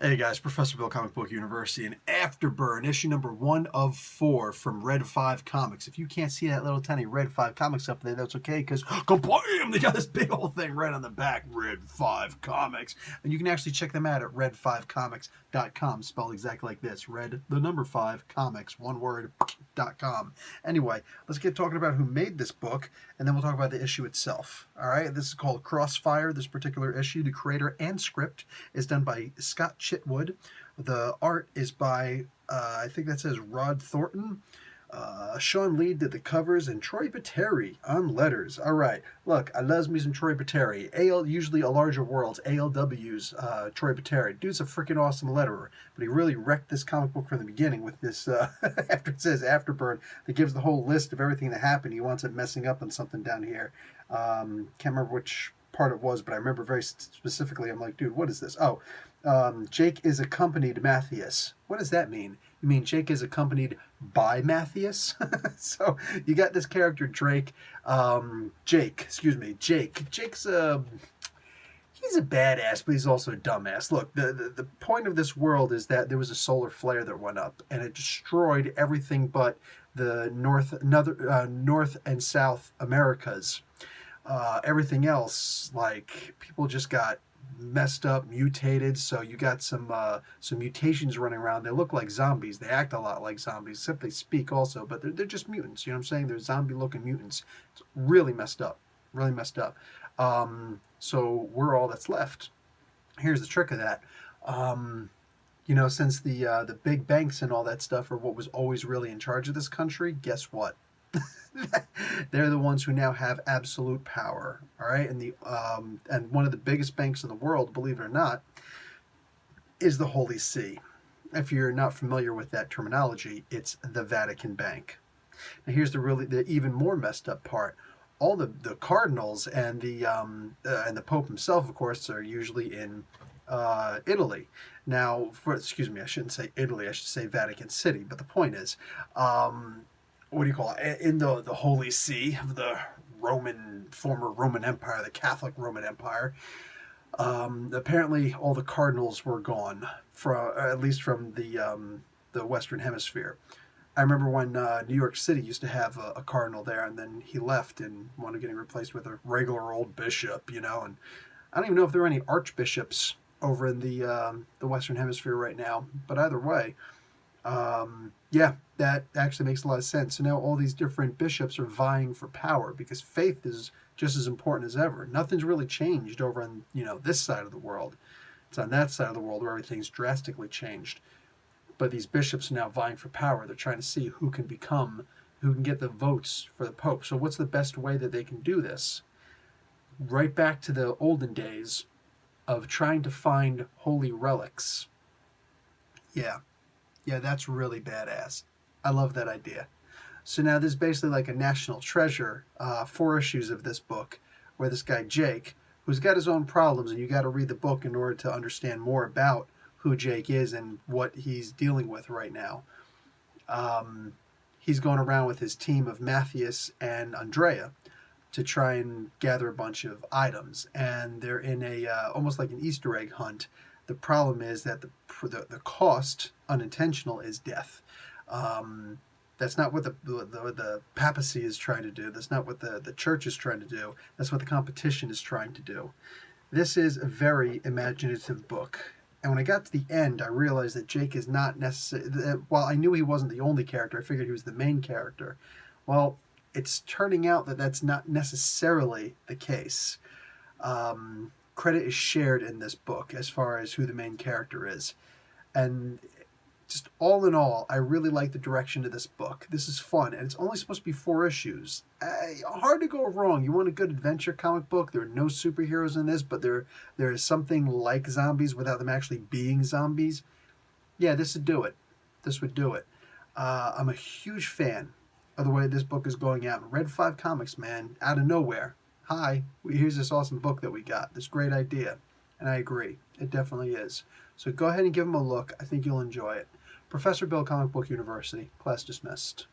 Hey guys, Professor Bill, Comic Book University, and Afterburn, issue number 1 of 4 from Red 5 Comics. If you can't see that little tiny Red 5 Comics up there, that's okay, because kablam, they got this big old thing right on the back, Red 5 Comics. And you can actually check them out at red5comics.com, spelled exactly like this, red, the number 5, comics, one word, .com. Anyway, let's get talking about who made this book, and then we'll talk about the issue itself. All right, this is called Crossfire, this particular issue. The creator and script is done by Scott Chitwood. The art is by, I think that says Rod Thornton. Sean Lee did the covers, and Troy Pateri on letters. All right, look, I loves me some Troy Pateri. Usually a larger world, ALW's Troy Pateri. Dude's a freaking awesome letterer, but he really wrecked this comic book from the beginning with this, after it says Afterburn, that gives the whole list of everything that happened. He wants it messing up on something down here. Can't remember which part it was, but I remember very specifically, I'm like, dude, what is this? Oh, Jake is accompanied Matthias. What does that mean? You mean Jake is accompanied by Matthias? So you got this character Jake. Jake's he's a badass, but he's also a dumbass. Look, the point of this world is that there was a solar flare that went up, and it destroyed everything but the North and South Americas. Everything else, like, people just got messed up, mutated. So you got some mutations running around. They look like zombies. They act a lot like zombies, except they speak also, but they're just mutants. You know what I'm saying? They're zombie-looking mutants. It's really messed up. Really messed up. So we're all that's left. Here's the trick of that. You know, since the big banks and all that stuff are what was always really in charge of this country, guess what? They're the ones who now have absolute power. All right, and one of the biggest banks in the world, believe it or not, is the Holy See. If you're not familiar with that terminology, it's the Vatican Bank. Now here's the even more messed up part. All the cardinals and the Pope himself, of course, are usually in Italy. Now, excuse me, I shouldn't say Italy. I should say Vatican City. But the point is, what do you call it? In the Holy See of the former Roman Empire, the Catholic Roman Empire. Apparently, all the cardinals were gone, at least from the Western Hemisphere. I remember when New York City used to have a cardinal there, and then he left and wanted getting replaced with a regular old bishop, you know. And I don't even know if there are any archbishops over in the Western Hemisphere right now. But either way, yeah, that actually makes a lot of sense. So now all these different bishops are vying for power because faith is just as important as ever. Nothing's really changed over on, you know, this side of the world. It's on that side of the world where everything's drastically changed. But these bishops are now vying for power. They're trying to see who can get the votes for the Pope. So what's the best way that they can do this? Right back to the olden days of trying to find holy relics. Yeah, that's really badass. I love that idea. So now there's basically like a national treasure, 4 issues of this book, where this guy Jake, who's got his own problems, and you got to read the book in order to understand more about who Jake is and what he's dealing with right now. He's going around with his team of Matthias and Andrea to try and gather a bunch of items, and they're in a almost like an Easter egg hunt. The problem is that the cost, unintentional, is death. That's not what the papacy is trying to do. That's not what the church is trying to do. That's what the competition is trying to do. This is a very imaginative book. And when I got to the end, I realized that Jake is not necessarily... While I knew he wasn't the only character, I figured he was the main character. Well, it's turning out that that's not necessarily the case. Credit is shared in this book as far as who the main character is. And just all in all, I really like the direction of this book. This is fun, and it's only supposed to be 4 issues. Hard to go wrong. You want a good adventure comic book? There are no superheroes in this, but there is something like zombies without them actually being zombies. Yeah, this would do it. This would do it. I'm a huge fan of the way this book is going out. Red 5 Comics, man, out of nowhere. Hi, here's this awesome book that we got. This great idea. And I agree. It definitely is. So go ahead and give them a look. I think you'll enjoy it. Professor Bill, Comic Book University. Class dismissed.